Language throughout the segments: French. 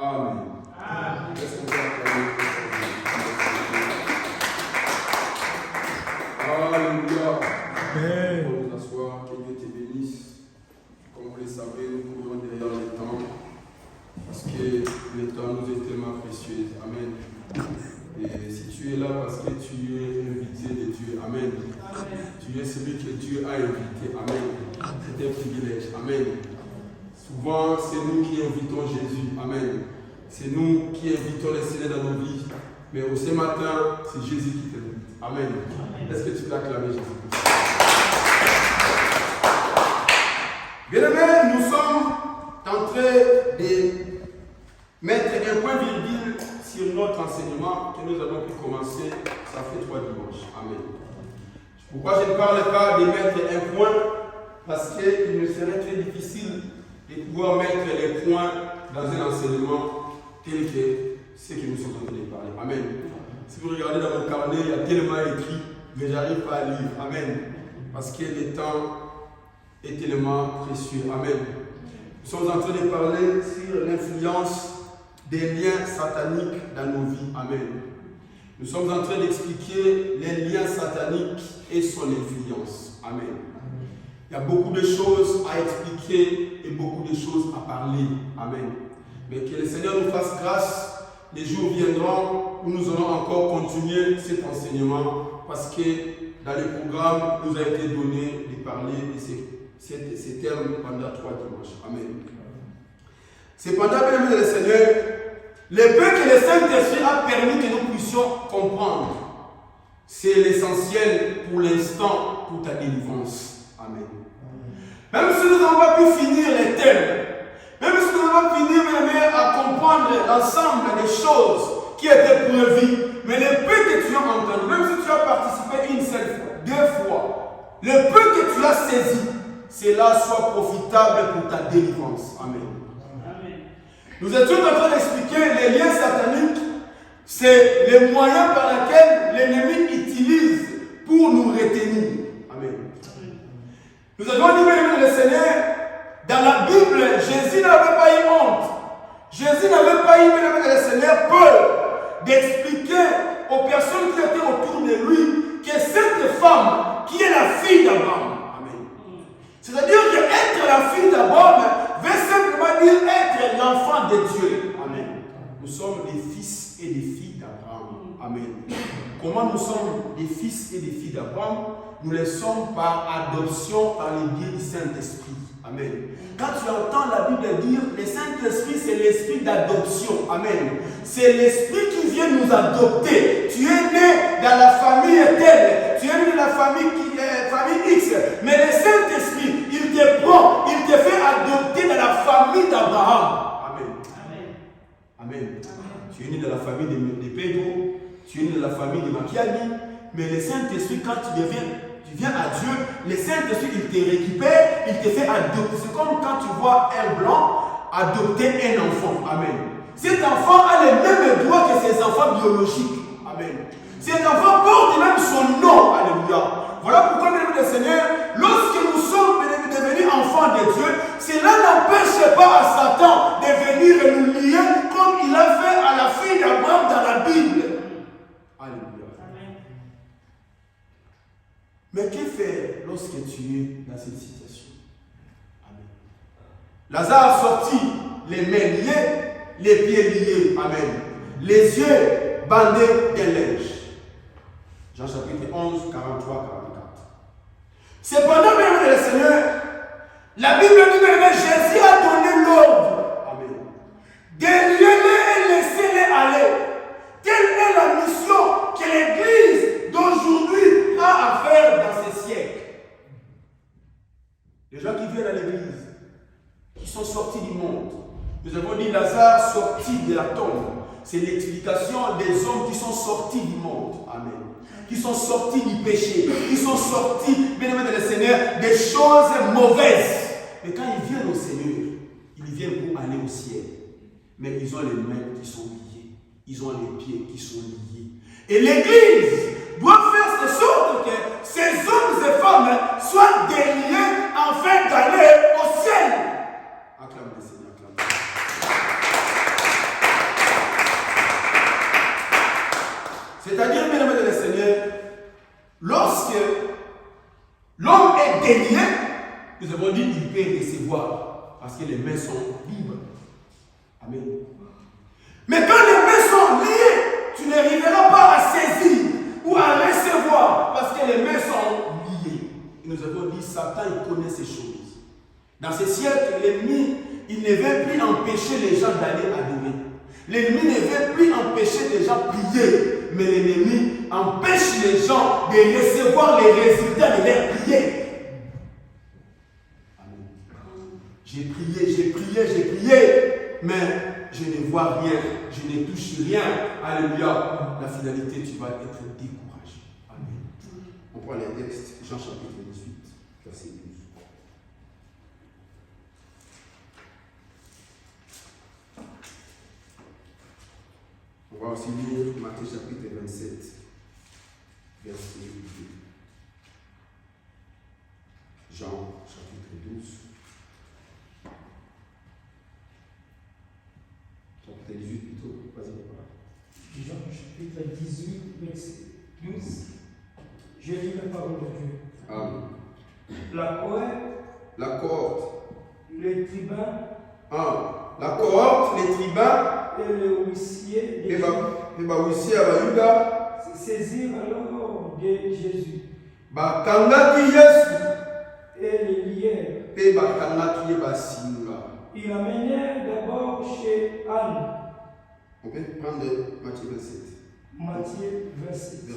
Amen. Amen. Est-ce qu'on peut acclamer? Alléluia. Amen. On va nous asseoir, que Dieu te bénisse. Comme vous le savez, nous courons derrière le temps, parce que le temps nous est tellement précieux. Amen. Et si tu es là parce que tu es invité de Dieu, Amen. Tu es celui que Dieu a invité, Amen. C'est un privilège, Amen. Souvent, c'est nous qui invitons Jésus, Amen. C'est nous qui invitons le Seigneur dans nos vies. Mais ce matin, c'est Jésus qui t'invite. Amen. Est-ce que tu peux acclamer Jésus? Bien-aimés, nous sommes en train de mettre un point virgule sur notre enseignement que nous avons pu commencer. Ça fait 3 dimanches. Amen. Pourquoi je ne parle pas de mettre un point? Parce qu'il me serait très difficile de pouvoir mettre les points dans un enseignement tel que ce que nous sommes en train de parler. Amen. Si vous regardez dans mon carnet, il y a tellement écrit, mais je n'arrive pas à lire. Amen. Parce que le temps est tellement précieux. Amen. Nous sommes en train de parler sur l'influence des liens sataniques dans nos vies. Amen. Nous sommes en train d'expliquer les liens sataniques et son influence. Amen. Il y a beaucoup de choses à expliquer et beaucoup de choses à parler. Amen. Mais que le Seigneur nous fasse grâce. Les jours viendront où nous allons encore continuer cet enseignement parce que dans le programme, nous a été donné de parler de ces termes pendant 3 dimanches. Amen. Cependant, bien aimé le Seigneur, le peu que le Saint-Esprit a permis que nous puissions comprendre, c'est l'essentiel pour l'instant pour ta délivrance. Amen. Même si nous n'avons pas pu finir les thèmes, même si nous n'avons pas fini, à comprendre l'ensemble des choses qui étaient prévues, mais le peu que tu as entendu, même si tu as participé une seule fois, 2 fois, le peu que tu as saisi, cela soit profitable pour ta délivrance. Amen. Amen. Nous étions en train d'expliquer les liens sataniques, c'est les moyens par lesquels l'ennemi utilise pour nous retenir. Amen. Nous avons dit, même le Seigneur, dans la Bible, Jésus n'avait pas eu honte. Jésus n'avait pas eu, mesdames et Seigneur, peur d'expliquer aux personnes qui étaient autour de lui que cette femme, qui est la fille d'Abraham, Amen. C'est-à-dire qu'être la fille d'Abraham veut simplement dire être l'enfant de Dieu. Amen. Nous sommes des fils et des filles d'Abraham. Amen. Comment nous sommes des fils et des filles d'Abraham? Nous les sommes par adoption, par le biais du Saint-Esprit. Amen. Quand tu entends la Bible dire, le Saint-Esprit, c'est l'esprit d'adoption. Amen. C'est l'esprit qui vient nous adopter. Tu es né dans la famille telle, tu es né dans la famille X, mais le Saint-Esprit, il te prend, il te fait adopter dans la famille d'Abraham. Amen. Amen. Amen. Tu es né dans la famille de Pedro, tu es né dans la famille de Machiavelli, mais le Saint-Esprit, quand tu viens à Dieu, le Saint-Esprit, il te récupère, il te fait adopter. C'est comme quand tu vois un blanc adopter un enfant. Amen. Cet enfant a les mêmes droits que ses enfants biologiques. Amen. Cet enfant porte même son nom. Alléluia. Voilà pourquoi, mesdames et Seigneur, lorsque nous sommes devenus enfants de Dieu, cela n'empêche pas à Satan de venir nous lier comme il a fait à la fille d'Abraham dans la Bible. Alléluia. Mais que faire lorsque tu es dans cette situation? Amen. Lazare sorti, les mains liées, les pieds liés. Amen. Les yeux bandés d'un linge. Jean chapitre 11, 43, 44. Cependant, même le Seigneur, la Bible dit que Jésus a donné l'ordre. Amen. Déliez-les et laissez-les aller. Telle est la mission que l'Église d'aujourd'hui a à faire dans ces siècles. Les gens qui viennent à l'Église, qui sont sortis du monde. Nous avons dit Lazare sorti de la tombe. C'est l'explication des hommes qui sont sortis du monde. Amen. Qui sont sortis du péché. Qui sont sortis, bien aimé de le Seigneur, des choses mauvaises. Mais quand ils viennent au Seigneur, ils viennent pour aller au ciel. Mais ils ont les mains qui sont liées. Ils ont les pieds qui sont liés. Et l'Église doit faire de sorte que ces hommes et femmes soient déliés afin d'aller au ciel. Acclame le Seigneur, acclame. Parce que les mains sont libres. Amen. Mais quand les mains sont liées, tu n'arriveras pas à saisir ou à recevoir parce que les mains sont liées. Et nous avons dit, Satan, il connaît ces choses. Dans ces siècles, l'ennemi, il ne veut plus empêcher les gens d'aller adorer. L'ennemi ne veut plus empêcher les gens de prier. Mais l'ennemi empêche les gens de recevoir les résultats de leur prière. Amen. J'ai prié, mais je ne vois rien, je ne touche rien. Alléluia. La finalité, tu vas être découragé. Amen. On prend les textes, Jean chapitre 18, verset 12. On va aussi lire Matthieu chapitre 27, verset 2. Jean chapitre 12. Chapitre 18 plutôt. Vas-y, Jean chapitre 18, verset 12. Je lis la parole de Dieu. Amen. La cohorte. Les tribuns. La cohorte, les tribuns. Et les huissiers. Et les huissiers à Bayuda. Se saisirent alors de Jésus. Bakangaki Yesu. Et les lièrent. Et bakangaki Basinga. Ils l'amenèrent d'abord chez Anne. On peut prendre Matthieu 27. Matthieu verset 2.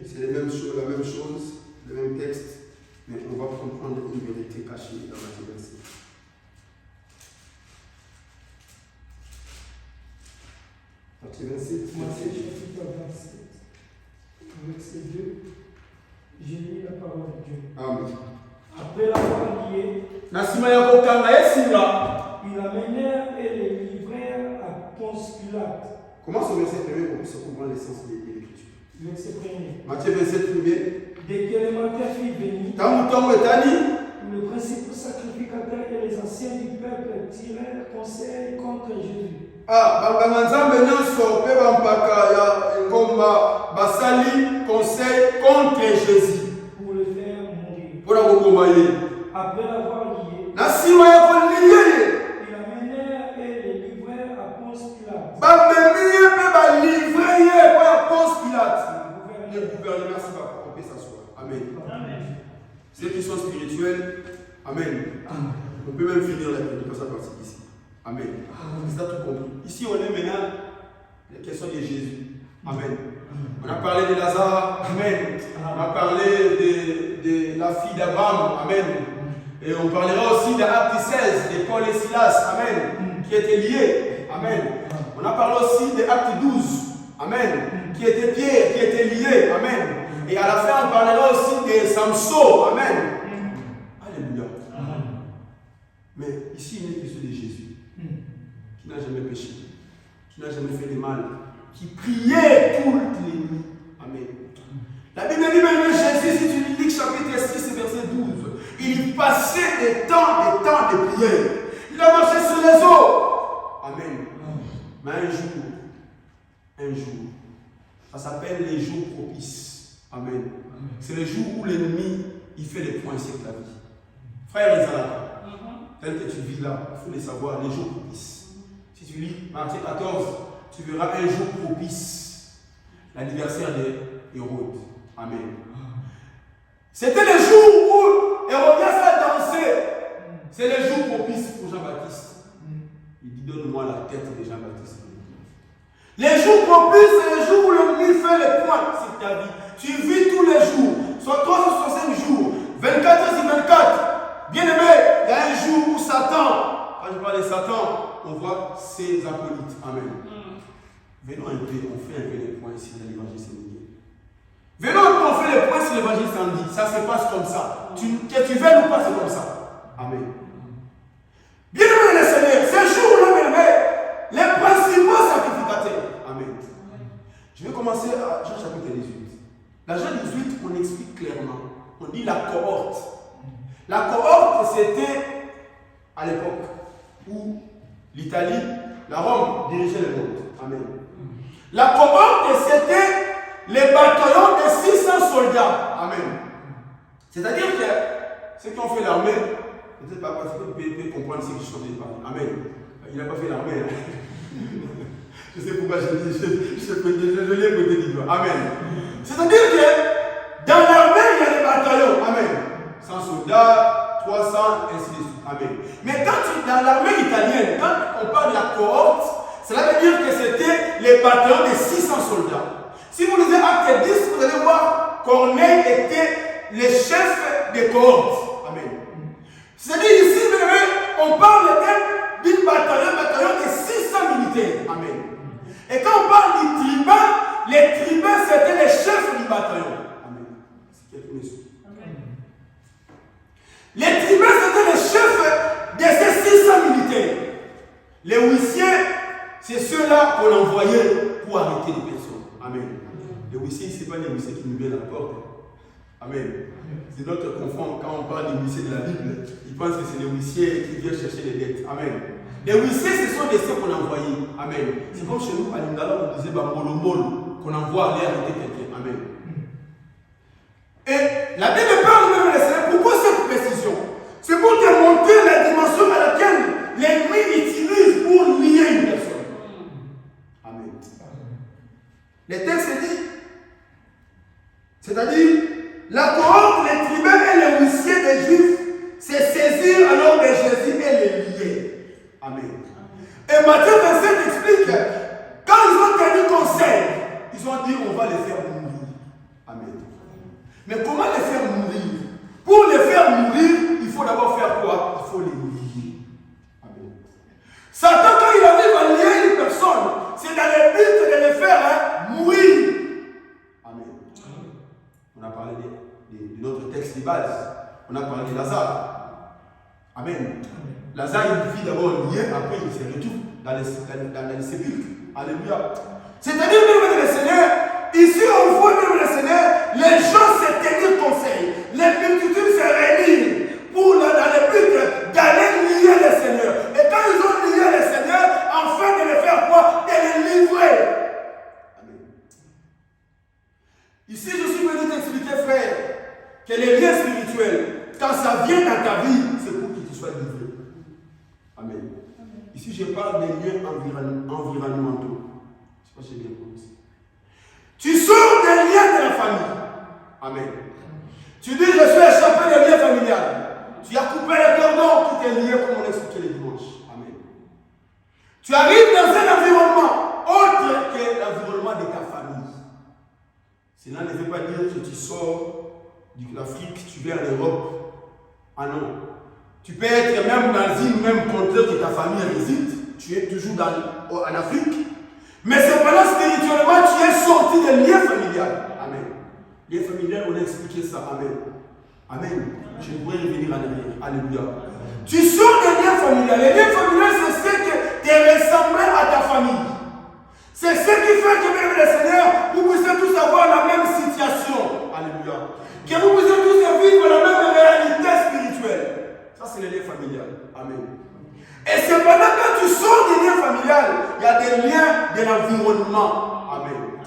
C'est la même chose, le même texte, mais on va comprendre une vérité cachée dans Matthieu 27. Matthieu 27. Matthieu chapitre 27, verset 2. J'ai lu la parole de Dieu. Amen. Après l'avoir lié, ils l'amenèrent et les livrèrent à Ponce Pilate. Commence au verset 1 pour puisse comprendre l'essence de l'écriture. Verset 1. Matthieu 27, 1. Dès que le matin fut venu, le principal sacrificateur et les anciens du peuple tirèrent conseil contre Jésus. Banganzambe nyonso pe bampaka ya ngomba basali conseil contre Jésus. Pour le faire mourir. Pour la ye. Après l'avoir lié, nasima ya koliye. Ils l'amenèrent et les livrèrent à Ponce Pilate. Bamemiye pe ba livrer pour Ponce Pilate. Le gouvernement, merci papa, on peut s'asseoir. Amen. Amen. Ceux qui sont spirituels, amen. On peut même finir la prédication par ici. Amen. C'est ça tout compris. Ici, on est maintenant la question de Jésus. Amen. On a parlé de Lazare. Amen. On a parlé de la fille d'Abraham. Amen. Et on parlera aussi de Acte 16, de Paul et Silas. Amen. Qui étaient liés. Amen. On a parlé aussi de Acte 12. Amen. Qui était Pierre, qui était lié. Amen. Et à la fin, on parlera aussi de Samson. Amen. Alléluia. Mais ici, il n'est question de Jésus. Qui n'a jamais péché, qui n'a jamais fait de mal, qui priait toutes les nuits. Amen. La Bible dit même Jésus, si tu lis chapitre 6, verset 12, il passait des temps de prière. Il a marché sur les eaux. Amen. Mais un jour, ça s'appelle les jours propices. Amen. C'est le jour où l'ennemi, il fait les points sur ta vie. Frère Isaac, tel que tu vis là, il faut les savoir, les jours propices. Si tu lis Matthieu 14, tu verras un jour propice, l'anniversaire d'Hérode. Amen. C'était le jour où Hérodias a dansé. C'est le jour propice pour Jean-Baptiste. Il dit, donne-moi la tête de Jean-Baptiste. Les jours propices, c'est le jour où l'ennemi fait les points sur ta vie. Tu vis tous les jours, soit 365 jours, 24 sur 24. Bien aimé, il y a un jour où Satan, quand je parle de Satan, on voit ses acolytes. Amen. Venons un peu, on fait un peu les points sur l'évangile Saint-Denis. Venons un peu, on fait les points sur l'évangile Saint-Denis. Ça se passe comme ça. Que tu veuilles ou pas, c'est comme ça. Amen. Bien aimé les Seigneurs, ce jour-là, bien aimé, les principaux sacrificateurs. Amen. Je vais commencer à Jean chapitre 18. Dans Jean 18, on explique clairement. On dit la cohorte. La cohorte, c'était à l'époque où l'Italie, la Rome dirigeait le monde. Amen. La cohorte, c'était les bataillons de 600 soldats. Amen. C'est-à-dire que ceux qui ont fait l'armée, Peut-être pas parce que vous pouvez comprendre ce que je suis en train de parler. Amen. Il n'a pas fait l'armée. Hein. Je sais pourquoi je l'ai côté du doigt. Amen. C'est-à-dire que dans l'armée, il y a des bataillons. Amen. 100 soldats, 300, ainsi de suite. Amen. Mais quand dans l'armée italienne, quand on parle de la cohorte, cela veut dire que c'était les bataillons de 600 soldats. Si vous lisez Acte 10, vous allez voir Corneille était le chef des cohortes. Amen. C'est-à-dire ici, on parle d'une bataillon de 600 militaires. Amen. Et quand on parle du tribun, les tribuns c'était les chefs du bataillon. Amen. C'est quelqu'un qui suit. Les tribuns c'était les chefs de ces 600 militaires. Les huissiers, c'est ceux-là qu'on envoyait pour arrêter les personnes. Amen. Les huissiers, ce n'est pas les huissiers qui nous viennent à la porte. Amen. C'est notre confond quand on parle des huissiers de la Bible. Ils pensent que c'est les huissiers qui viennent chercher les dettes. Amen. Les huissiers, ce sont des ceux qu'on a envoyés. Amen. C'est comme chez nous, à Lingala, on disait Bambolomol, qu'on envoie aller arrêter quelqu'un. Amen. Et la Bible parle même de cela. Pourquoi cette précision? C'est pour te montrer la dimension à laquelle l'ennemi utilise pour lier une personne. Amen. Le texte dit, c'est-à-dire, la cohorte, les tribuns et les huissiers des Juifs se saisirent alors de Jésus et les liaient. Amen. Et Matthieu 27 explique, quand ils ont tenu conseil, ils ont dit on va les faire mourir. Amen. Mais comment les faire mourir? Pour les faire mourir, il faut d'abord faire quoi? Il faut les lier. Amen. Satan, quand il arrive à lier une personne, c'est dans le but de les faire mourir. Amen. On a parlé de notre texte de base. On a parlé de Lazare. Amen. Lazare, il vit d'abord lié, après il se retrouve dans les sépulcres. Alléluia. C'est-à-dire, même le Seigneur, ici on voit même le Seigneur, les gens se tenir conseil, les multitudes se réunissent pour dans le but d'aller lier le Seigneur. Et quand ils ont lié le Seigneur, enfin de les faire quoi? De les livrer. Amen. Ici, je suis venu t'expliquer, frère, que les liens spirituels, quand ça vient dans ta vie, c'est pour qu'ils te soient livrés. Amen. Ici, je parle des liens environnementaux. Je ne sais pas si j'ai bien compris. Tu sors des liens de la famille. Amen. Tu dis, je suis échappé des liens familiales. Tu as coupé les cordons qui t'est lié, comme on expliquait les dimanches. Amen. Tu arrives dans un environnement autre que l'environnement de ta famille. Cela ne veut pas dire que tu sors de l'Afrique, tu viens en Europe. Ah non. Tu peux être même dans une même contrée que ta famille réside. Tu es toujours en Afrique. Mais cependant, spirituellement, tu es sorti des liens familiales. Amen. Les familiales, on a expliqué ça. Amen. Amen. Je pourrais revenir en arrière. Alléluia. Tu sors des liens familiales. Les liens familiales, c'est ce que tu ressembles à ta famille. C'est ce qui fait que même le Seigneur, vous puissiez tous avoir la même situation. Alléluia. Que vous puissiez tous vivre la même réalité spirituelle. Ça, c'est les liens familiales. Amen. Et cependant, quand tu sors des liens familiales, il y a des liens de l'environnement. Amen.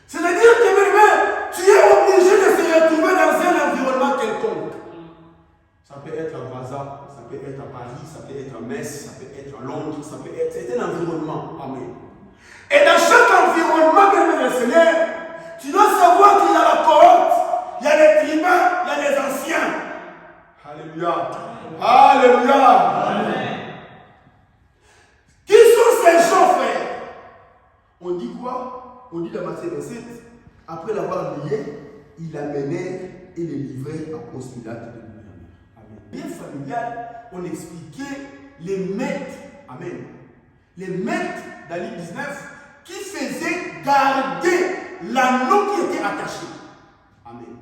C'est-à-dire que même, tu es obligé de se retrouver dans un environnement quelconque. Ça peut être à Brazza, ça peut être à Paris, ça peut être à Metz, ça peut être à Londres, ça peut être. C'est un environnement. Amen. Et dans chaque environnement, même le Seigneur, tu dois savoir qu'il y a la cohorte, il y a les tribuns, il y a les anciens. Alléluia. Alléluia. Amen. Qui sont ces gens, frère? On dit quoi? On dit dans Matthieu 27, après l'avoir lié, il l'amenait et les livrait à Ponce Pilate de gouvernement. Amen. Bien familial, on expliquait les maîtres. Amen. Les maîtres d'Ali 19 qui faisaient garder l'anneau qui était attaché. Amen.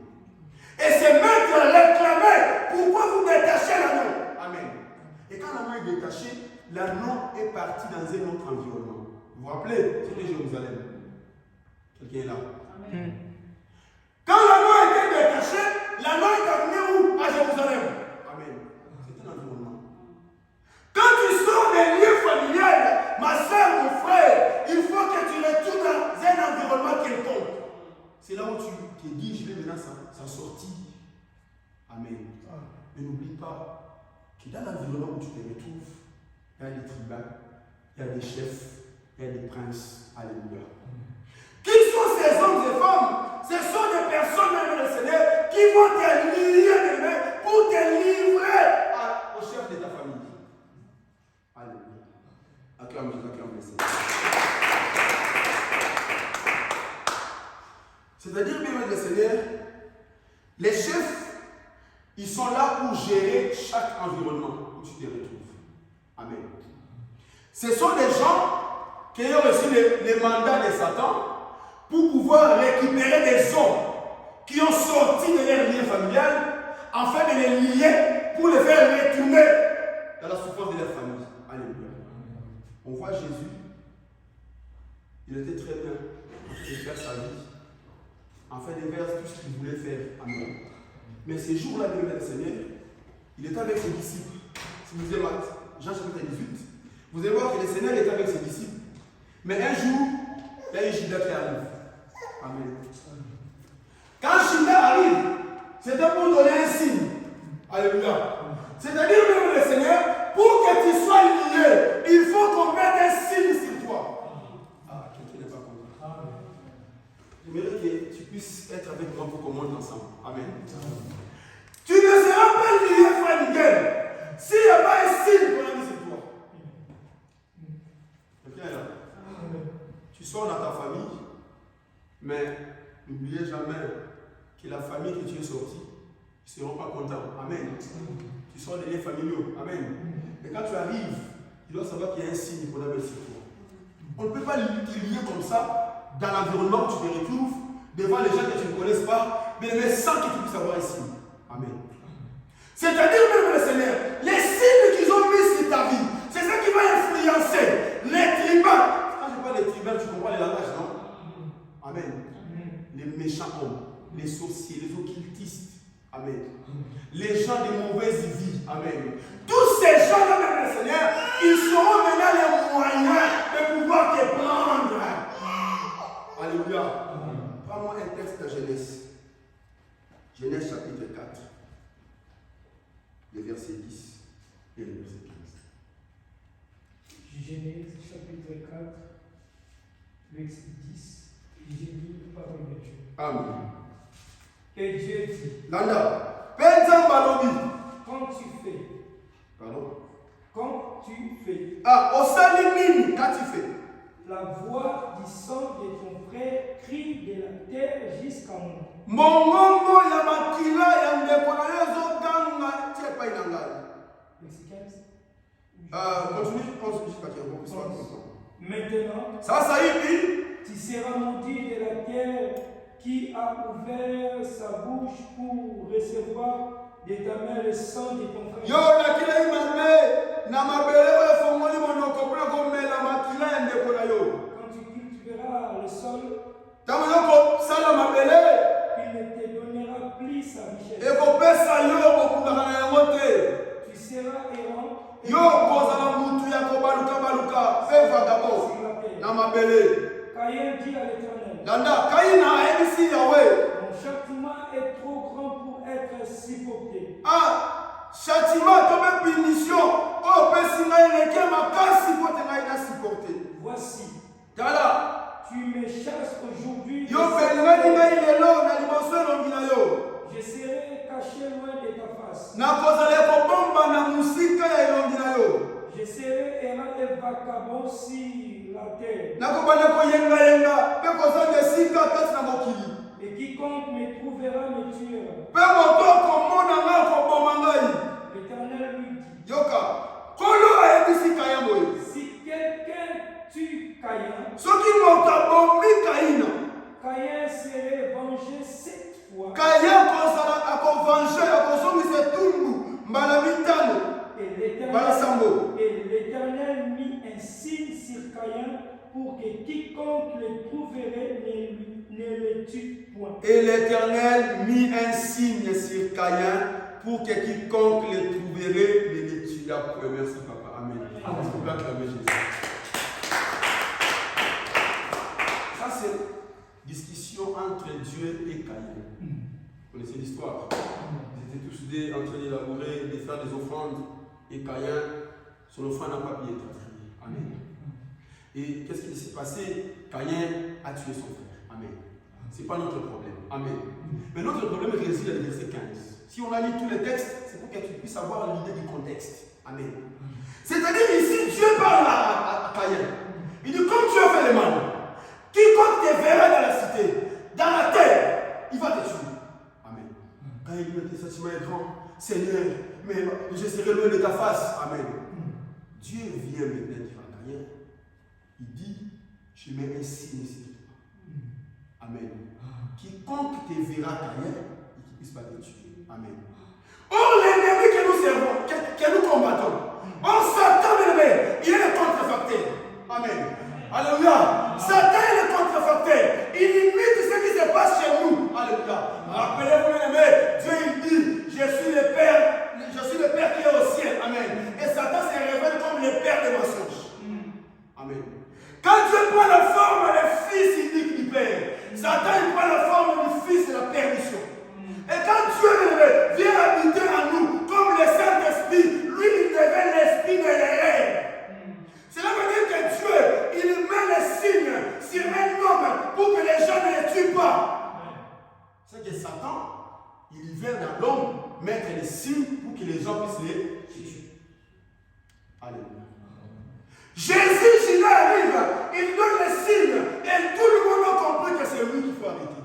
Et ces maîtres réclamaient, pourquoi vous détachez l'anneau? Amen. Et quand l'anneau est détaché, l'anneau est parti dans un autre environnement. Vous vous rappelez, c'était Jérusalem. Quelqu'un est là. Amen. Quand l'anneau était détaché, l'anneau est amené où? À Jérusalem. Amen. C'est un environnement. Quand tu sors des lieux familiales, ma soeur, mon frère, il faut que tu retournes dans un environnement quelconque. C'est là où tu te dis, je vais maintenant s'en sortir. Amen. Mais n'oublie pas, que dans l'environnement où tu te retrouves, il y a des tribus, il y a des chefs, il y a des princes. Alléluia. Qui sont ces hommes et femmes? Ce sont des personnes, même le Seigneur, qui vont te lier les mains pour te livrer au chef de ta famille. Alléluia. Acclame Jésus, acclame le Seigneur. C'est-à-dire, bien le Seigneur, les chefs, ils sont là pour gérer chaque environnement où tu te retrouves. Amen. Ce sont des gens qui ont reçu les mandats de Satan pour pouvoir récupérer des hommes qui ont sorti de leur lien familial afin de les lier pour les faire retourner dans la souffrance de leur famille. Alléluia. On voit Jésus, il était très bien en train de faire sa vie, en fait de faire tout ce qu'il voulait faire. Amen. Mais ces jours-là, le Seigneur, il était avec ses disciples. Si vous lisez Jean chapitre 18, vous allez voir que le Seigneur était avec ses disciples. Mais un jour, il y a Judas qui arrive. Amen. Quand Judas arrive, c'était pour donner un signe. Alléluia. C'est-à-dire, même le Seigneur, pour que tu sois lié, il faut qu'on mette un signe sur toi. Ah, quelqu'un n'est pas content. J'aimerais que tu puisses être avec moi pour qu'on monte ensemble. Amen. Tu ne seras pas lié, frère Miguel, s'il n'y a pas un signe qu'on a mis sur toi. Quelqu'un est là. Tu sors dans ta famille, mais n'oubliez jamais que la famille que tu es sorti, ils ne seront pas contents. Amen. Tu sors des liens familiaux. Amen. Et quand tu arrives, tu dois savoir qu'il y a un signe qu'on a mis sur toi. On ne peut pas te lier comme ça dans l'environnement où tu te retrouves, devant les gens que tu ne connaisses pas, mais sans que tu puisses avoir un signe. Amen. C'est-à-dire même le Seigneur, les signes qu'ils ont mis sur ta vie, c'est ça qui va influencer les tribus. Quand je parle des tribus, tu comprends les langages, non? Amen. Les méchants hommes, les sorciers, les occultistes. Amen. Les gens de mauvaise vie. Amen. Tous ces gens-là, même le Seigneur, ils seront maintenant les moyens de pouvoir te prendre. Alléluia. Prends-moi un texte de Genèse. Genèse chapitre 4. Les versets 10 et le verset 15. Genèse chapitre 4, verset 10. J'ai lu la parole de Dieu. Amen. Et Dieu dit, Landa, Penzam Balobi. quand tu fais, Pardon? quand tu fais, au Salimini, quand tu fais, la voix du sang de ton frère crie de la terre jusqu'à moi. Mongongo ya makila ya ndeko na yo ezoganga tie epai na ngai. Verset 15. Continue jusqu'à ce qu'on puisse comprendre. Maintenant, Sasa hivi tu seras maudit de la terre qui a ouvert sa bouche pour recevoir de ta main le sang de ton frère. yo nakila imame na mabele oyo fongoli monoko mpona komela makila ya ndeko na yo. Quand tu cultiveras le sol, Ntango yo kosala mabele il ne te donnera plus sa richesse. ekopesa yo bokundaka na yango te. Tu seras errant et Yo kozala mutu ya kobaluka mpe vagabo sur la terre. na mabele. Caïn dit à l'Éternel, Landa Kaina ayebisi Yawe. mon châtiment est trop grand pour être supporté. Châtiment comme punition oyo opesi ngai eleki makasi mpo te ngai nasupporte. Voici, Tala tu me chasses aujourd'hui. yo pelingani ngai lelo na liboso elongi na yo. Je serai caché loin de ta face. Nakozala ekobomba na mosika ya elongi na yo. Je serai errant et vagabond sur la terre. Nakobanda koyengayenga mpe kozanga esika kati na mokili. Et quiconque me trouvera me tuera. Mpe moto akomona ngai akoboma ngai. L'Éternel lui dit, Yoka nkolo ayebisi Kaya boye. si quelqu'un tue Caïn, Soki moto abomi Kaina, Caïn serait vengé 7 fois. Kaya akovange akozongisa etumbu mbala mitano. Et l'Éternel mit un signe sur Caïn pour que quiconque le trouverait ne le tue point. Et l'Éternel mit un signe sur Caïn pour que quiconque le trouverait ne le tuera point. Merci papa. Amen. On peut acclamer Jésus. Ça c'est discussion entre Dieu et Caïn. Vous connaissez l'histoire. Ils étaient tous en train d'élaborer, de faire des offrandes et Caïn, son enfant n'a pas pu être attrayé. Amen. Et qu'est-ce qui s'est passé? Caïn a tué son frère. Amen. Ce n'est pas notre problème. Amen. Mais notre problème réside dans le verset 15. Si on a lu tous les textes, c'est pour que tu puisses avoir l'idée du contexte. Amen. C'est-à-dire ici, Dieu parle à Caïn. Il dit, comme tu as fait le mal, quiconque te verra dans la cité, dans la terre, il va te tuer. Amen. Caïn dit, tes sentiments est grand, Seigneur, mais je serai loin de ta face. Amen. Dieu vient maintenant dire à Caïn, il dit, je mets un signe sur toi. Amen. Quiconque te verra, Caïn, et qui ne puisse pas te tuer. Amen. Or, l'ennemi que nous servons, que nous combattons, Satan, il est le contrefacteur. Amen. Alléluia. Satan est le contrefacteur. Il imite ce qui se passe chez nous. Alléluia. Rappelez-vous, bien-aimé, Dieu il dit, je suis le Père qui est au ciel. Amen. Et Satan se révèle comme le Père des mensonges. Amen. Quand Dieu prend la forme du Fils unique du Père, Satan il prend la forme du Fils de la perdition. Et quand Dieu vient habiter en nous, comme le Saint-Esprit, lui il devient l'esprit de l'erreur. Cela veut dire que Dieu, il met les signes sur un homme pour que les gens ne le tuent pas. C'est que Satan, il vient dans l'homme mettre les signes pour que les gens puissent les tuer. Alléluia. Jésus, il arrive, il donne les signes et tout le monde a compris que c'est lui qu'il faut arrêter.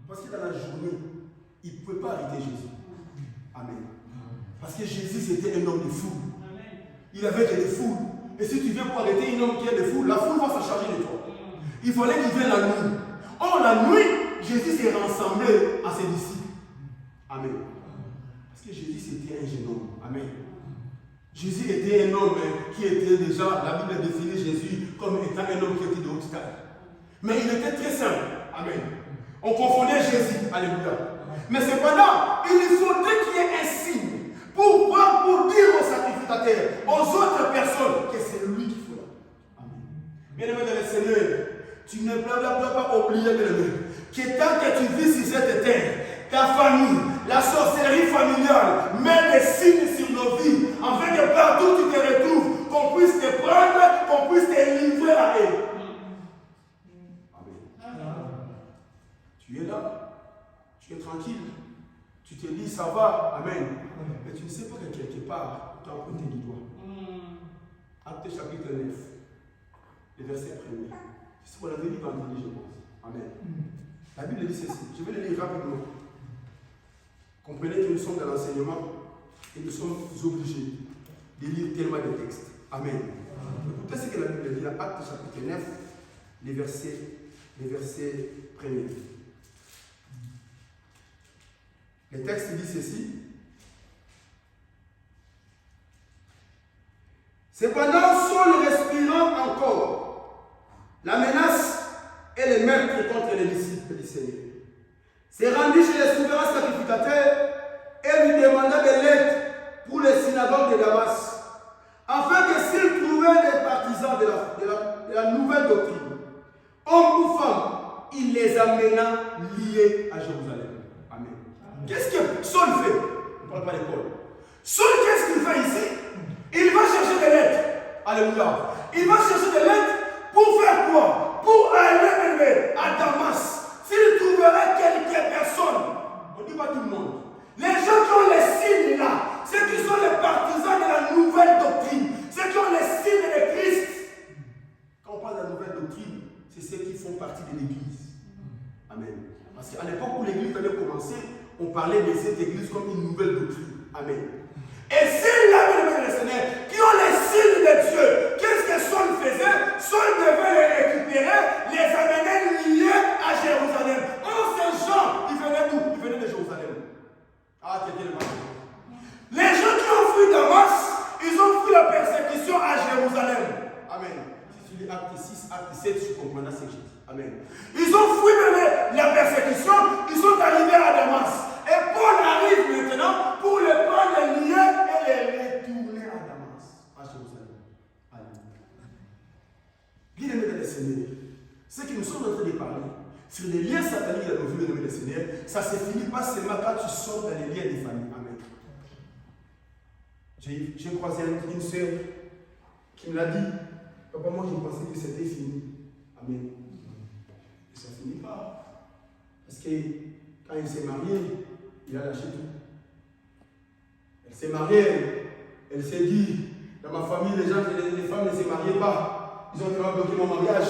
Parce que dans la journée, il ne pouvait pas arrêter Jésus. Amen. Parce que Jésus c'était un homme de foule. Il avait des foules. Et si tu viens pour arrêter un homme qui a des foules, la foule va se charger de toi. Il fallait qu'il vienne la nuit. Or, la nuit, Jésus s'est rassemblé à ses disciples. Amen. Parce que Jésus c'était un jeune homme. Amen. Jésus était un homme qui était déjà, la Bible définit Jésus comme étant un homme qui était de haute taille. Mais il était très simple. Amen. On confondait Jésus. Alléluia. Mais cependant, il faudrait qu'il y ait un signe pour dire aux sacrificateurs, aux autres personnes, que c'est lui qu'il faut là. Amen. Bien-aimé dans le Seigneur, tu ne dois pas oublier, bien-aimé, que tant que tu vis sur cette terre, ta famille, la sorcellerie familiale, met des signes sur nos vies, afin que partout où tu te retrouves, qu'on puisse te prendre, qu'on puisse te livrer à eux. Amen. Tu es là. Tu es tranquille, tu te dis ça va, amen. Mais tu ne sais pas que quelque part, tu as pointé du doigt. Acte chapitre 9, le verset 1er. C'est ce qu'on avait lu vendredi, je pense. Amen. La Bible dit ceci, je vais le lire rapidement. Comprenez que nous sommes dans l'enseignement et nous sommes obligés de lire tellement de textes. Amen. Écoutez ce que la Bible dit dans Acte chapitre 9, les versets 1er. Le texte dit ceci. Cependant, Saul respirant encore la menace et les meurtres contre les disciples du Seigneur, s'est rendu chez les souverains sacrificateurs et lui demanda de l'aide pour les synagogues de Damas, afin que s'il trouvait des partisans de la nouvelle doctrine, hommes ou femmes, il les amena liés à Jérusalem. Amen. Qu'est-ce que Saul fait? On ne parle pas d'école. Saul, qu'est-ce qu'il fait ici? Il va chercher de l'aide. Alléluia. Il va chercher de l'aide pour faire quoi? Pour aller à Damas. S'il trouverait quelques personnes, on ne dit pas tout le monde. Les gens qui ont les signes là, ceux qui sont les partisans de la nouvelle doctrine, ceux qui ont les signes de Christ. Quand on parle de la nouvelle doctrine, c'est ceux qui font partie de l'Église. Amen. Parce qu'à l'époque où l'Église avait commencé, on parlait de cette Église comme une nouvelle doctrine. Amen. Et c'est là, les Seigneur, qui ont les signes de Dieu. Qu'est-ce que Saul faisait? Saul devait les récupérer, les amener liés à Jérusalem. Or, ces gens, ils venaient d'où? Ils venaient de Jérusalem. Ah, quelqu'un est malade. Les gens qui ont fui Damas, ils ont fui la persécution à Jérusalem. Amen. Si tu lis Acte 6, Acte 7, tu comprendras ce que j'ai dit. Amen. Ils ont fui la persécution, ils sont arrivés à Damas. Et Paul arrive maintenant pour les prendre les liens et les retourner à Damas, à Jérusalem. Alléluia. Bien-aimés dans le Seigneur, ce que nous sommes en train de parler, sur les liens sataniques dans nos vies, bien-aimés dans le Seigneur, ça ne se finit pas seulement quand tu sors dans les liens des familles. Amen. J'ai croisé une sœur qui me l'a dit. Papa, moi je pensais que c'était fini. Amen. Et ça ne finit pas. Parce que quand il s'est marié, il a lâché tout. Elle s'est mariée, elle s'est dit, dans ma famille, les femmes ne se mariaient pas. Ils ont tellement bloqué mon mariage.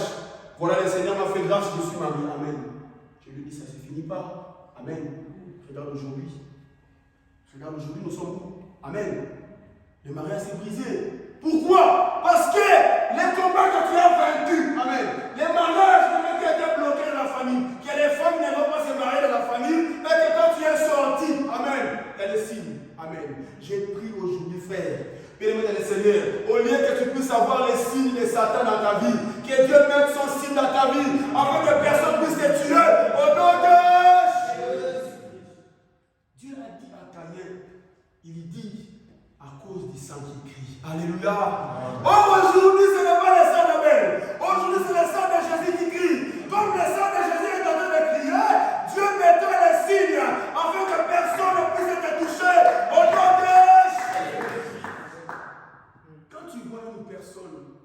Voilà, le Seigneur m'a fait grâce, je suis marié. Amen. Je lui dis, ça ne se finit pas. Amen. Regarde aujourd'hui. Regarde aujourd'hui, nous sommes où? Amen. Le mariage s'est brisé. Pourquoi? Parce que les combats que tu as vaincus, amen, les mariages qui étaient bloqués dans la famille, que les femmes ne vont pas se marier dans la famille, mais que quand tu es sorti, amen, il y a des signes. Amen. J'ai pris aujourd'hui, frère, bien-aimé dans le Seigneur, au lieu que tu puisses avoir les signes de Satan dans ta vie, que Dieu mette son signe dans ta vie, afin que personne puisse te tuer, au nom de Jésus. Dieu a dit à Caïn, il dit, à cause du sang qui crie. Alléluia. Oh, aujourd'hui, ce n'est pas le sang d'Abel. Aujourd'hui, c'est le sang de Jésus qui crie. Comme le sang de Jésus est en train de crier, Dieu mettra les signes afin que personne ne puisse te toucher. Au nom de Jésus. Quand tu vois une personne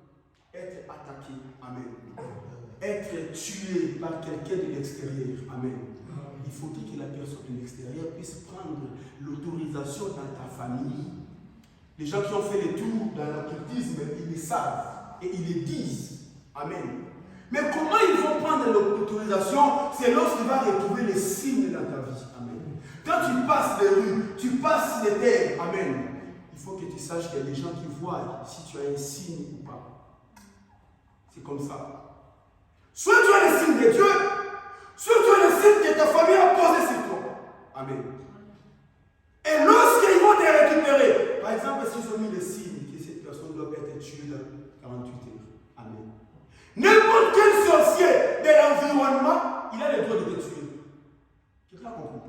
être attaquée, amen, être tuée par quelqu'un de l'extérieur, amen, il faut que la personne de l'extérieur puisse prendre l'autorisation dans ta famille. Les gens qui ont fait les tours dans l'occultisme, ils le savent et ils le disent. Amen. Mais comment ils vont prendre l'autorisation? C'est lorsqu'il va retrouver les signes dans ta vie. Amen. Quand tu passes les rues, tu passes les terres. Amen. Il faut que tu saches qu'il y a des gens qui voient si tu as un signe ou pas. C'est comme ça. Soit tu as le signe de Dieu, soit tu as le signe que ta famille a posé sur toi. Amen. Et lorsqu'ils vont te récupérer, par exemple, s'ils ont mis le signe que cette personne doit être tuée dans 48 heures. Amen. N'importe quel sorcier de l'environnement, il a le droit de te tuer. Quelqu'un a compris?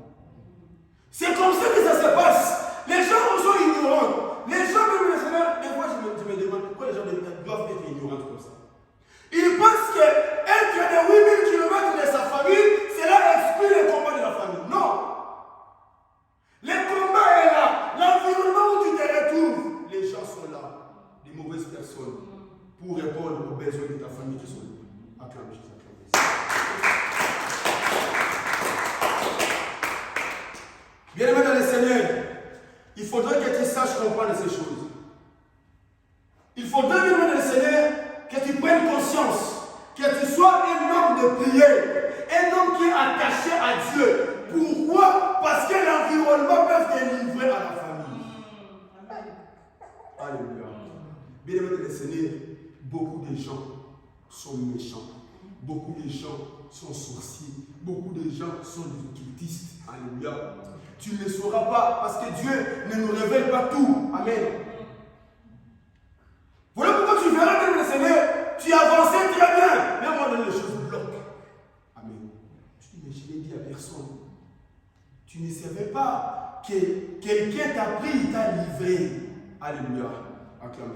C'est comme ça que ça se passe. Les gens sont ignorants. Les gens, même le Seigneur, des fois je me demande pourquoi les gens doivent être ignorants comme ça. Ils pensent qu'être de 8000 km de sa famille, cela exclut les combats de la famille. Non. Le combat est là. L'environnement où tu te retrouves, les gens sont là. Les mauvaises personnes pour répondre aux besoins de ta famille qui sont là. Acclame Jésus. Bien-aimé dans le Seigneur, il faudrait que tu saches comprendre ces choses. Il faudrait, bien-aimé dans le Seigneur, que tu prennes conscience, que tu sois un homme de prière, un homme qui est attaché à Dieu. Pourquoi? Parce que l'environnement peut délivrer à la famille. Alléluia. Bien-aimé dans le Seigneur, beaucoup de gens sont méchants. Beaucoup de gens sont sorciers. Beaucoup de gens sont des occultistes. Alléluia. Tu ne le sauras pas parce que Dieu ne nous révèle pas tout. Amen. Voilà pourquoi tu verras bien le Seigneur. Tu avançais très bien. Mais à un moment donné, les choses bloquent. Amen. Tu dis, mais je l'ai dit à personne. Tu ne savais pas que quelqu'un t'a pris, il t'a livré. Alléluia. Acclamez.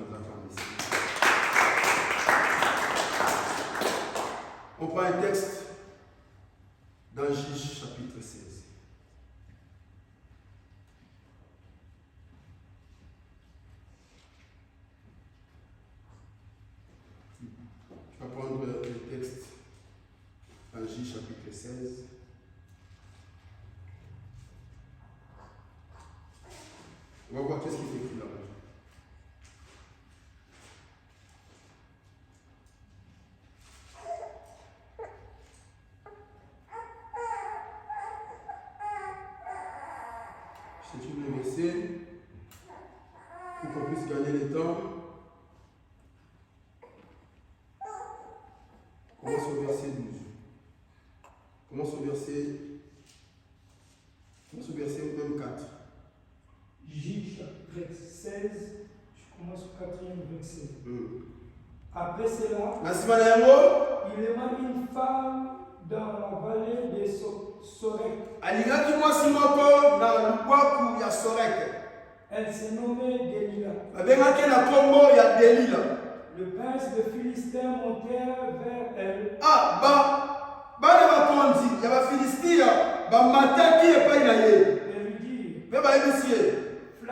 On prend un texte dans Juge chapitre 16. Je vais prendre le texte dans Juge chapitre 16. On va voir qu'est-ce qui est écrit là-bas. C'est une verset pour qu'on puisse gagner le temps. Commence au verset 12. Commence au verset même 4. Juge chapitre 16, je commence au 4e verset. Après cela, il aima une femme dans la vallée de Sorek. Elle se nommait Délila. Le prince de Philistins montèrent vers elle. Elle lui dit,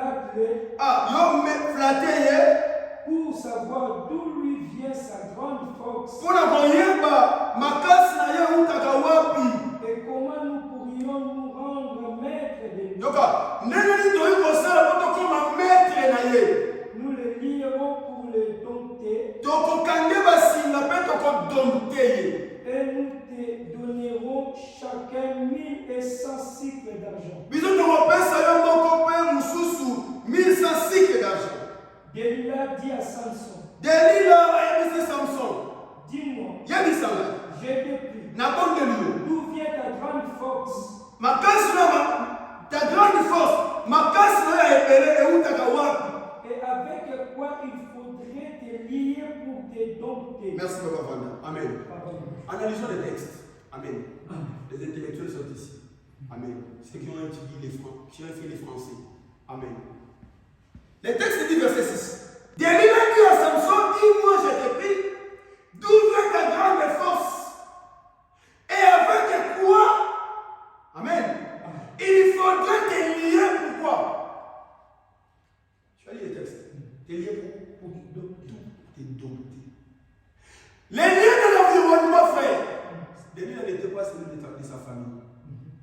flatte-les. Ah, yo me flatter pour savoir d'où lui vient sa grande force. Pour la voyemba, makasi na ye utaka wapi. Et comment nous pourrions nous rendre maîtres de lui. Yoka, nene ni toyi kosala poto koma maître na ye. Nous les lierons pour les dompter. Toko kande basinga pe toko dompter ye. Et nous te donnerons chacun 1100 cycles d'argent. Biso toko pesa yo moko pe mususu 1100 cycles d'argent. Delilah dit à Samson. Delilah a dit Samson. Dis-moi. Yabisanga. Je te prie. Na bonde lieu. D'où vient ta grande force? Makasi na ta grande force. Makasi na ya ebele e utaka wapi. Et avec quoi il faudrait te lier pour te dompter. Merci Papa Vanda. Amen. Analysons les textes. Amen. Amen. Les intellectuels sont ici. Amen. Ceux qui ont étudié qui ont fait les Français. Amen. Les textes disent verset 6. Delilah dit à Samson, dis-moi, je te prie, d'où vient ta grande force? Et avec quoi? Amen. Il faudrait te lier pourquoi? Tu as lu les textes. Te lier pour te dompter. Les liens de l'environnement, frère. Delilah n'était pas celui de sa famille.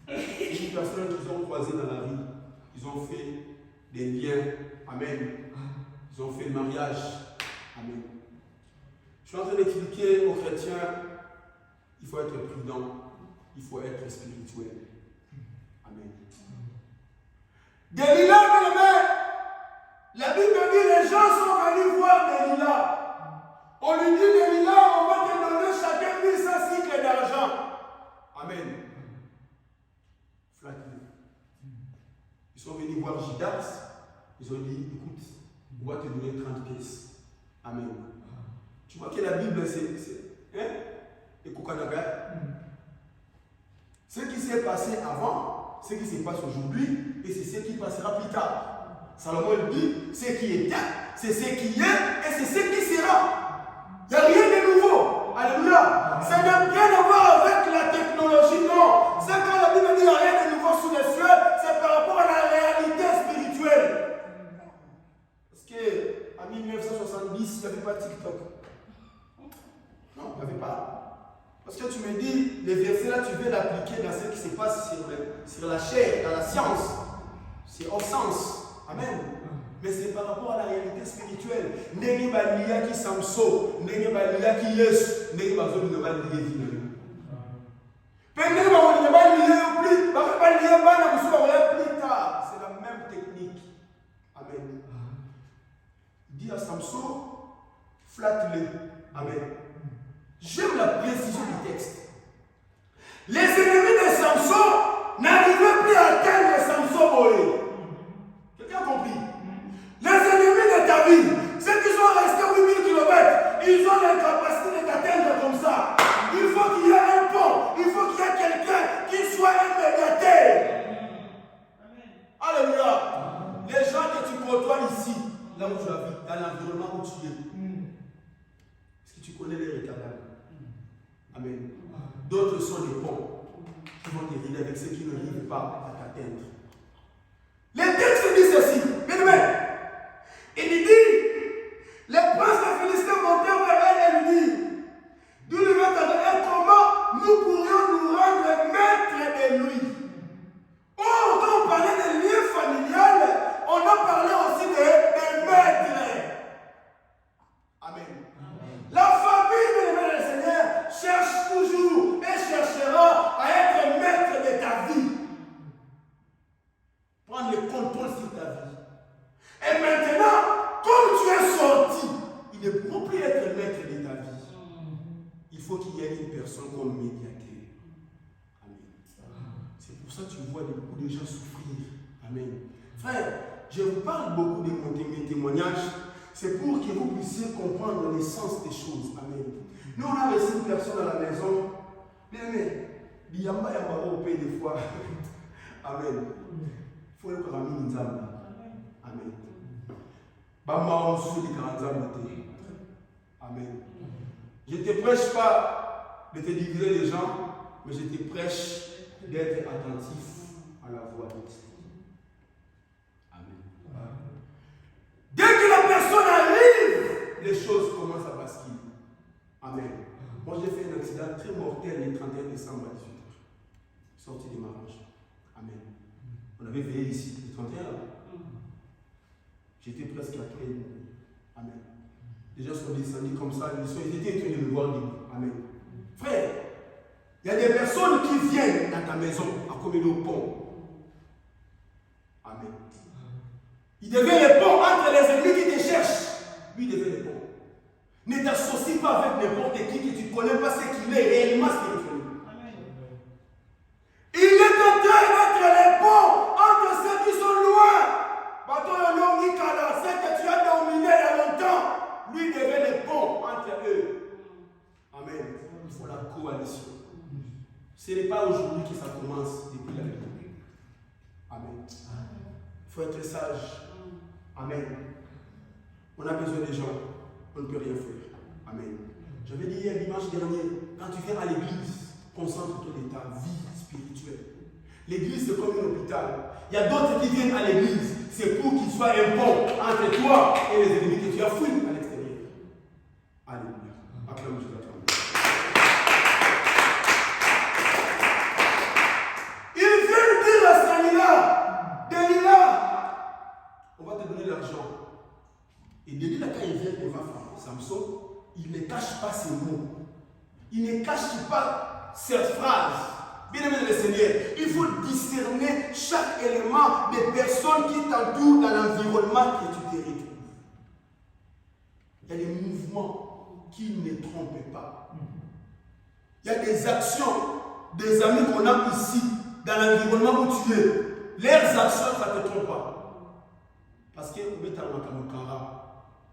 Une personne qu'ils ont croisé dans la rue, ils ont fait des liens. Amen. Ils ont fait le mariage. Amen. Je suis en train d'expliquer aux chrétiens, il faut être prudent, il faut être spirituel. Amen. Delilah, la Bible dit les gens sont venus voir Delilah. On lui dit Delilah, on va te donner chacun 1100 cycles d'argent. Amen. Flatte-le. Ils sont venus voir Judas. Ils ont dit, écoute, on va te donner 30 pièces. Amen. Tu vois que la Bible, c'est et ce qui s'est passé avant, ce qui se passe aujourd'hui, et c'est ce qui passera plus tard. Salomon dit, ce qui était, c'est ce qui est, et c'est ce qui sera. Il n'y a rien de nouveau. Alléluia. Ça n'a rien à voir avec la technologie, non. C'est quand la Bible dit, il n'y a rien de nouveau sous les cieux, c'est par rapport à la réalité spirituelle. En 1970, il n'y avait pas TikTok. Non, il n'y avait pas. Parce que tu me dis, les versets là, tu veux l'appliquer dans ce qui se passe sur la chair, dans la science. C'est au sens. Amen. Mais c'est par rapport à la réalité spirituelle. N'est pas lié qui Samson, n'est pas lié qui Yesu, n'est pas lié qui plus tard. C'est la même technique. Amen. Dis à Samson, flatte-le. Amen. J'aime la précision du texte. Les ennemis de Samson n'arrivaient plus à atteindre Samson Boé. Quelqu'un a compris? Les ennemis de ta vie, ceux qui sont restés 8000 km, ils ont la capacité de t'atteindre comme ça. Il faut qu'il y ait un pont, il faut qu'il y ait quelqu'un qui soit un médiateur. Alléluia. Les gens que tu côtoies ici, là où tu habites, dans l'environnement où tu es, est-ce que tu connais les retardables? Amen. D'autres sont des ponts qui vont t'aider avec ceux qui ne arrivent pas à t'atteindre. Les textes disent ceci. Bien aimé. Il dit, les princes des Philistins montèrent vers elle et lui disent, d'où lui vient ta et comment nous pourrions nous rendre maîtres de lui. Oh, quand on parlait de liens familiales, on a parlé aussi de maîtres. Amen. La famille, bien aimé le Seigneur, cherche toujours et cherchera à être maître de ta vie. Prendre le contrôle sur ta vie. Et maintenant, comme tu es sorti, il ne pourra plus être maître de ta vie. Il faut qu'il y ait une personne comme médiateur. Amen. C'est pour ça que tu vois beaucoup de gens souffrir. Amen. Frère, je vous parle beaucoup de mes témoignages. C'est pour que vous puissiez comprendre l'essence des choses. Amen. Nous, on a reçu une personne à la maison. Bien aimé, Biyamba Yamba au pays des fois. Amen. Il faut que Rami nous amène. Amen. Bamba on se dit Amen. Je ne te prêche pas de te diviser les gens, mais je te prêche d'être attentif à la voix de Dieu. Amen. Amen. Moi, j'ai fait un accident très mortel le 31 décembre à 18h. Sorti du mariage. Amen. On avait veillé ici, le 31 là. J'étais presque à toi et demi. Amen. Les gens sont descendus comme ça, ils étaient étonnés de me voir debout. Amen. Frère, il y a des personnes qui viennent dans ta maison à commettre le pont. Amen. Il devient le pont entre les ennemis qui te cherchent. Lui, il devient le pont. Ne t'associe pas avec n'importe qui que tu ne connais pas ce qu'il est réellement spirituellement. Amen. Il est en train d'être le pont entre ceux qui sont loin. Ceux que tu as dominé il y a longtemps, lui devient le pont entre eux. Amen. Il faut la coalition. Ce n'est pas aujourd'hui que ça commence depuis la République. Amen. Il faut être sage. Amen. On a besoin des gens. On ne peut rien faire. Amen. J'avais dit hier dimanche dernier, quand tu viens à l'église, concentre-toi dans ta vie spirituelle. L'église, c'est comme un hôpital. Il y a d'autres qui viennent à l'église, c'est pour qu'il soit un pont entre toi et les ennemis que tu as fouillés à l'extérieur. Alléluia. Acclame Jésus. Ils viennent dire à Delilah, on va te donner l'argent. Et Delilah, quand il vient devant Samson, il ne cache pas ses mots. Il ne cache pas cette phrase. Bien-aimé le Seigneur, il faut discerner chaque élément des personnes qui t'entourent dans l'environnement que tu te retrouves. Il y a des mouvements qui ne trompent pas. Il y a des actions des amis qu'on a ici, dans l'environnement où tu es. Leurs actions, ça ne te trompe pas. Parce que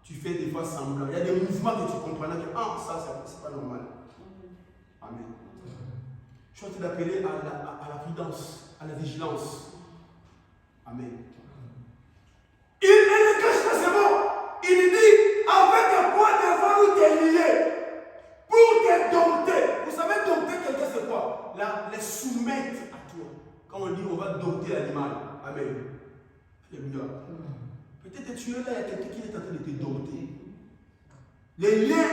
tu fais des fois semblant. Il y a des mouvements que tu comprends que ça, c'est pas normal. Amen. Je suis en train d'appeler à la prudence, à la vigilance. Amen. Il ne cache pas ses mots. Il dit, avec quoi devant nous te lier pour te dompter. Vous savez, dompter quelqu'un, c'est quoi? Les soumettre à toi. Quand on dit, on va dompter l'animal. Amen. Alléluia. Peut-être que tu es là, il y a quelqu'un qui est en train de te dompter. Les liens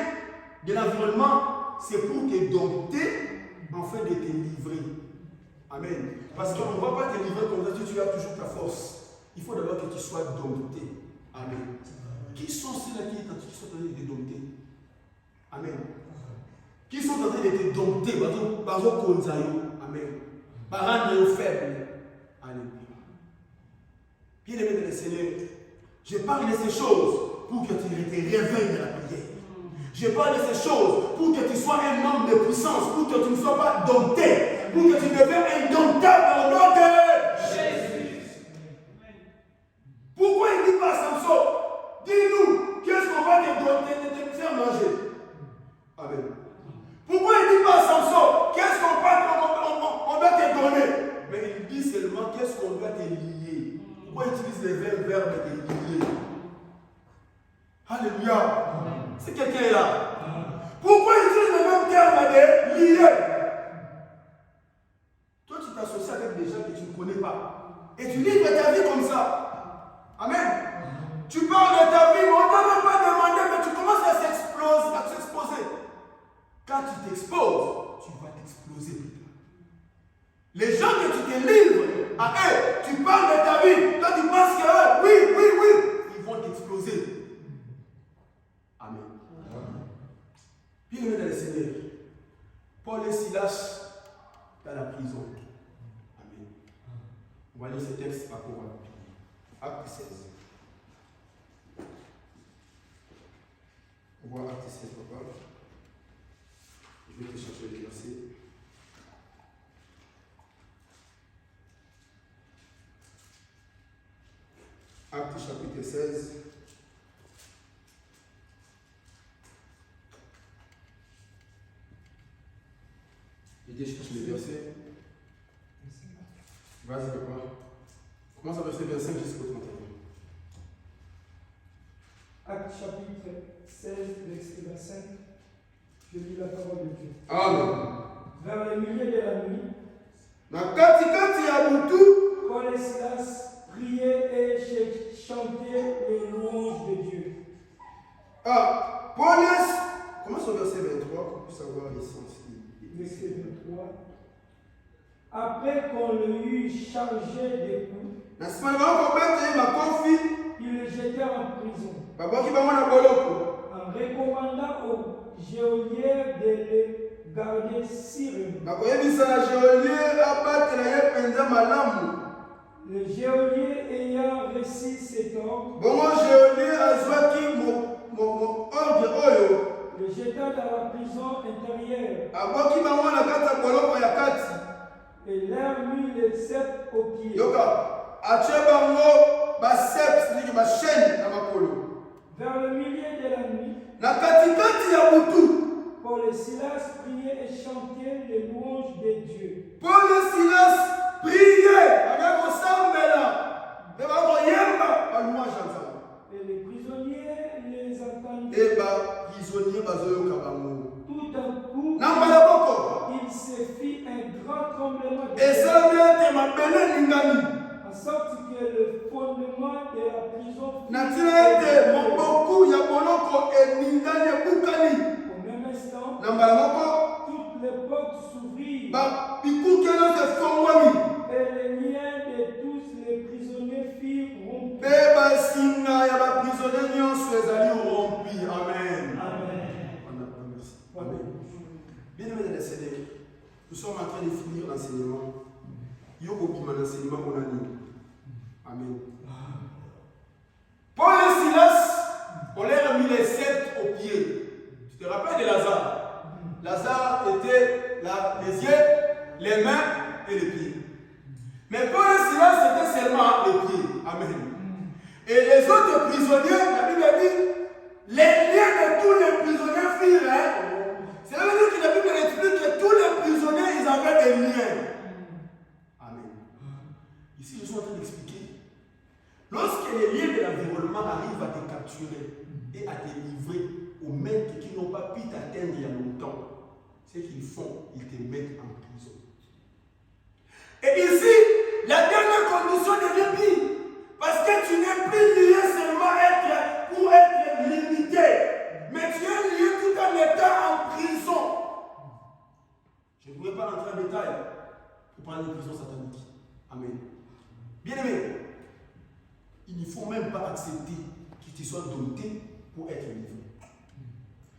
de l'environnement, c'est pour te dompter. En fait, de te livrer. Amen. Parce qu'on ne va pas te livrer comme ça, tu as toujours ta force. Il faut d'abord que tu sois dompté. Amen. Qui sont ceux-là qui sont en train de te dompter? Amen. Qui sont en train de te dompter? Par exemple, amen. Par rendre faible. Alléluia. Bien-aimé de le Seigneur, je parle de ces choses pour que tu te réveilles de la prière. Je parle de ces choses pour que tu sois un homme de puissance, pour que tu ne sois pas dompté, pour que tu deviennes indomptable au nom de Jésus. Pourquoi il dit pas à Samson, dis-nous, qu'est-ce qu'on va te faire manger? Amen. Pourquoi il dit pas à Samson, qu'est-ce qu'on doit te donner? Mais il dit seulement, qu'est-ce qu'on doit te lier? Pourquoi il utilise les verbes de lier? Alléluia. Si quelqu'un est là, pourquoi il utilise le même terme de lier? Toi, tu t'associes avec des gens que tu ne connais pas. Et tu livres ta vie comme ça. Amen. Tu parles de ta vie, mais on ne t'a même pas demandé, mais tu commences à s'exposer. Quand tu t'exposes, tu vas t'exploser plus tard. Les gens que tu te livres à eux, tu parles de ta vie, toi tu penses que oui, ils vont t'exploser. Amen. Bien-aimé dans le Seigneur, Paul et Silas dans la prison. Amen. On va lire ce texte par rapport à Acte 16. On voit Acte 16, papa. Je vais te chercher le verset. Acte chapitre 16. Je cherche le verset. Vas-y, papa. Commence à verset 25 jusqu'au 31. Acte chapitre 16, verset 25. Je lis la parole de Dieu. Amen. Vers le milieu de la nuit, Paul et Silas priaient et chantaient les louanges de Dieu. Paul Commence au verset 23 pour qu'on puisse avoir l'essence. Verset 23. Après qu'on le eut chargé des coups, ils le jetèrent en prison, en recommandant aux geôliers de le garder sérieusement. Le geôlier ayant reçu cet ordre, le jeta dans la prison intérieure et leur mit les ceps aux pieds. Vers le milieu de la nuit, Paul et Silas priaient et chantaient les louanges de Dieu. Paul et Silas priaient avec et les prisonniers les entendaient. Et prisonniers Tout d'un coup, il se fit un grand tremblement de terre, en sorte que le fondement de la prison fut au même instant, toutes les portes s'ouvrirent et les liens de tous les prisonniers furent rompus. Amen. Amen. Amen. Bien aimé dans le Seigneur, nous sommes en train de finir l'enseignement. Amen. Paul et Silas, on leur a mis les sept aux pieds. Tu te rappelles de Lazare? Lazare était les yeux, les mains et les pieds. Mais Paul et Silas, c'était seulement les pieds. Amen. Et les autres prisonniers, la Bible dit, les liens de tous les prisonniers firent. Ça veut dire que la Bible explique que tous les prisonniers, ils avaient des liens. Amen. Ici, je suis en train d'expliquer. Lorsque les liens de l'environnement arrivent à te capturer et à te livrer aux maîtres qui n'ont pas pu t'atteindre il y a longtemps, ce qu'ils font, ils te mettent en prison. Et ici, la dernière condition devient pire. Parce que tu n'es plus lié seulement pour être limité, mais tu es lié tout en étant en prison. Je ne pourrais pas rentrer en détail pour parler de prison satanique. Amen. Bien aimé, il ne faut même pas accepter qu'il te soit doté pour être livré.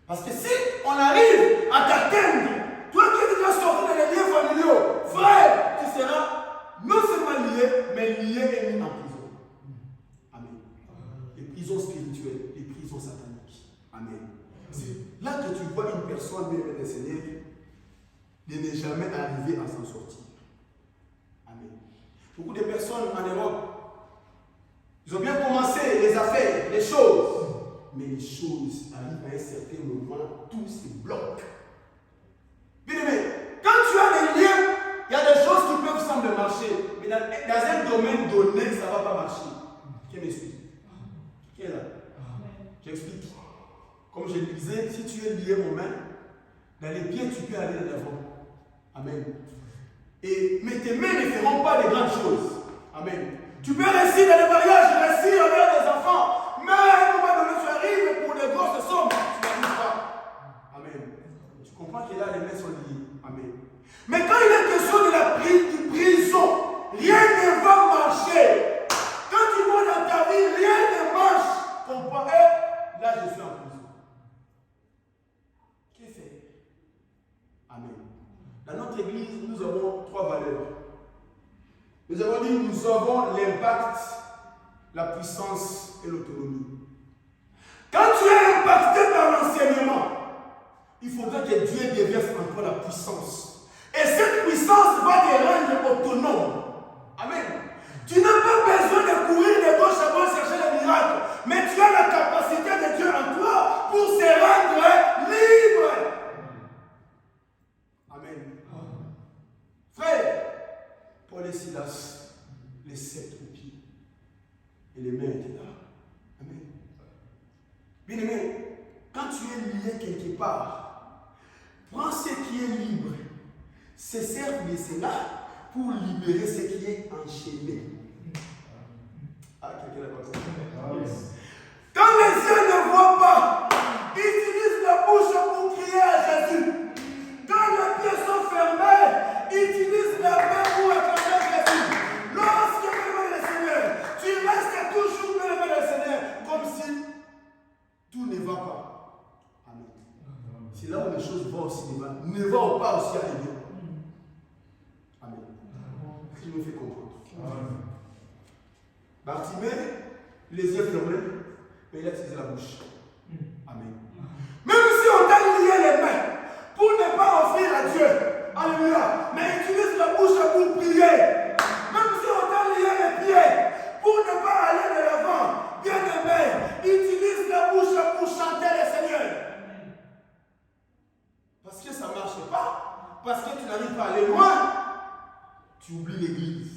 Parce que si on arrive à t'atteindre, toi qui es déjà sorti dans les liens familiaux, frère, tu seras non seulement lié, mais lié et mis en prison. Amen. Les prisons spirituelles, les prisons sataniques. Amen. C'est là que tu vois une personne bien aimée des Seigneurs de ne jamais arriver à s'en sortir. Amen. Beaucoup de personnes en Europe, ils ont bien commencé les affaires, les choses, mais les choses arrivent à un certain moment, tout se bloque. Bien aimé, quand tu as des liens, il y a des choses qui peuvent sembler marcher, mais dans un domaine donné, ça ne va pas marcher. Qui m'explique? Qui est là? J'explique. Comme je le disais, si tu es lié aux mains, dans les pieds, tu peux aller de l'avant. Amen. Mais tes mains ne feront pas de grandes choses. Amen. Tu peux réussir dans les mariages, réussir avec des enfants, mais à un moment donné, tu arrives pour des grosses sommes, tu n'arrives pas. Amen. Tu comprends que là, les mains sont liées. Amen. Mais quand il est question de la prison, rien ne va marcher. Quand tu vois dans ta vie, rien ne marche. Comprends? Là, je suis en prison. Qu'est-ce que c'est? Amen. Dans notre église, nous avons 3 valeurs. Nous avons dit que nous avons l'impact, la puissance et l'autonomie. Quand tu es impacté par l'enseignement, il faudra que Dieu déverse encore la puissance. Et cette puissance va te rendre autonome. Amen. Tu n'as pas besoin de courir de gauche à gauche chercher les miracles, mais tu as la capacité de Dieu en toi pour se rendre libre. Amen. Frère, Paul et Silas, les 7 aux pieds, et les mains étaient là. Amen. Bien aimé, quand tu es lié quelque part, prends ce qui est libre, se serve de cela pour libérer ce qui est enchaîné. Ah, quelqu'un n'a pas compris. Quand les yeux ne voient pas, ils utilisent la bouche pour C'est là où les choses vont au cinéma. Ne vont pas aussi à l'aider. Amen. Qui me fait comprendre. Bartimée, les yeux fermés, mais il a utilisé la bouche. Amen. Même si on t'a lié les mains pour ne pas offrir à Dieu, alléluia, mais utilise la bouche pour prier. Même si on t'a lié les pieds pour ne pas aller de l'avant, bien aimé, utilise la bouche pour chanter le Seigneur. Parce que ça ne marche pas, parce que tu n'arrives pas à aller loin, tu oublies l'église.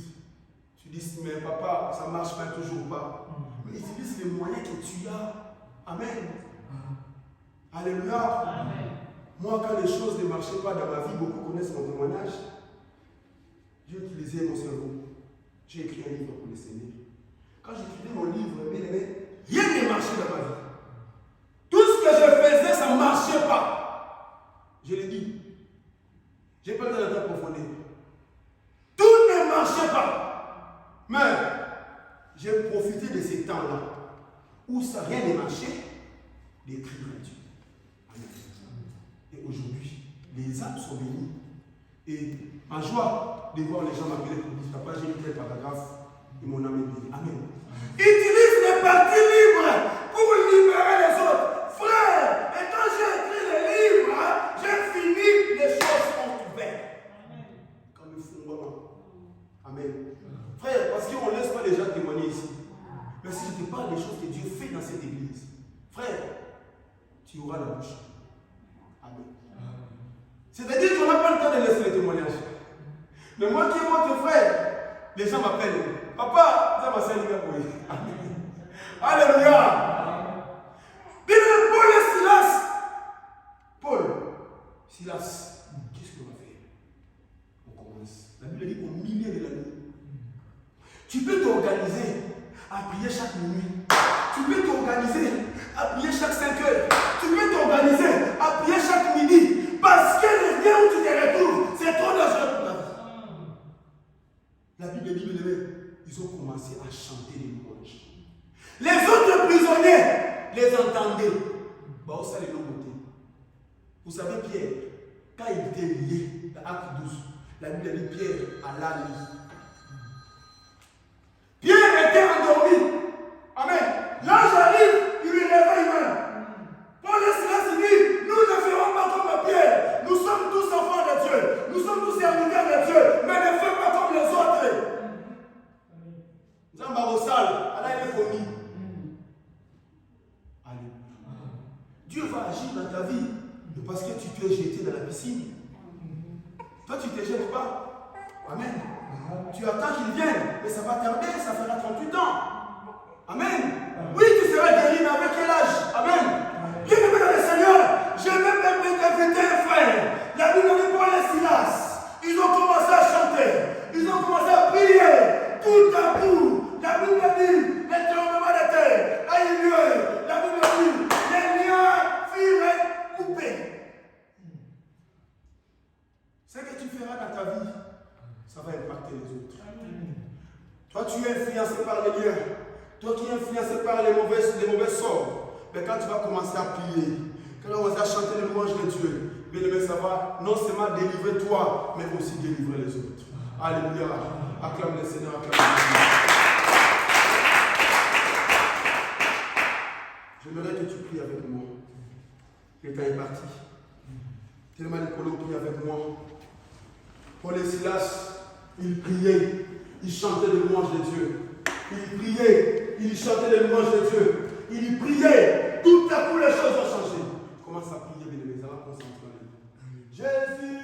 Tu dis, mais papa, ça ne marche pas toujours pas. Mais utilise les moyens que tu as. Amen. Alléluia. Amen. Moi, quand les choses ne marchaient pas dans ma vie, beaucoup connaissent mon témoignage. J'ai utilisé mon cerveau. J'ai écrit un livre pour le Seigneur. Quand j'écrivais mon livre, bien aimé, rien ne marchait dans ma vie. Tout ce que je faisais, ça ne marchait pas. Je l'ai dit. Je n'ai pas le temps d'approfondir. Tout ne marchait pas. Mais j'ai profité de ces temps-là où ça rien ne marchait, d'écrire à Dieu. Amen. Et aujourd'hui, les âmes sont bénies. Et en joie de voir les gens m'appeler pour dire, papa, j'ai écrit un paragraphe et mon âme est bénie. Amen. Utilise les parties libres pour libérer les autres. Frère, et quand j'ai écrit les livres, j'ai fini, les choses sont ouvertes. Comme il faut vraiment. Amen. Frère, parce qu'on ne laisse pas les gens témoigner ici. Mais si je te parle des choses que Dieu fait dans cette église, frère, tu auras la bouche. Amen. C'est-à-dire qu'on n'a pas le temps de laisser les témoignages. Mais moi qui est votre frère, les gens m'appellent. Papa, ça m'a servi pour lui. Alléluia. Bien, Paul et Silas. Paul, Silas, qu'est-ce qu'on va faire? On commence. La Bible dit au milieu de la nuit. Tu peux t'organiser à prier chaque minuit. Tu peux t'organiser à prier chaque 5 heures. Tu peux t'organiser à prier chaque midi. Parce que le lieu où tu te retrouves, c'est trop dangereux pour ta vie. La Bible dit, ils ont commencé à chanter les louanges. Les autres prisonniers les entendaient. Bah, ça les côté. Vous savez, Pierre, quand il était lié, dans Acte 12, la Bible dit Pierre alla lit. Pierre était endormi. Amen. L'ange arrive, il lui réveille même. Paul et Silas dit, nous ne ferons pas comme Pierre. Nous sommes tous enfants de Dieu. Nous sommes tous serviteurs de Dieu. Mais ne fais pas comme les autres. Jean Barossal, Allah il est commis. Alléluia. Dieu va agir dans ta vie. Parce que tu t'es jeté dans la piscine. Toi, tu ne te jettes pas. Amen. Tu attends qu'il vienne, mais ça va tarder, ça fera 38 ans. Amen. Oui, tu seras guéri, mais avec quel âge? Amen. Bien aimé dans le Seigneur, j'ai même invité un frère. La Bible dit Paul et Silas. Ils ont commencé à chanter. Ils ont commencé à prier. Tout à coup, la Bible dit, les tremblements de terre a eu lieu. La Bible dit, les liens furent coupés. Ce que tu feras dans ta vie, ça va impacter les autres. Toi, tu es influencé par les liens. Toi qui es influencé par les mauvais sorts. Mais quand tu vas commencer à prier, quand on va chanter les louanges de Dieu, bien aimé, ça va non seulement délivrer toi, mais aussi délivrer les autres. Alléluia. Acclame le Seigneur, acclame le Seigneur. J'aimerais que tu pries avec moi. Le temps est parti. Tellement les colos prient avec moi. Paul et Silas, ils priaient, ils chantaient les louanges de Dieu. Ils priaient, ils chantaient les louanges de Dieu. Ils priaient, tout à coup les choses ont changé. Commence à prier, bien aimé, ça va concentrer. Jésus.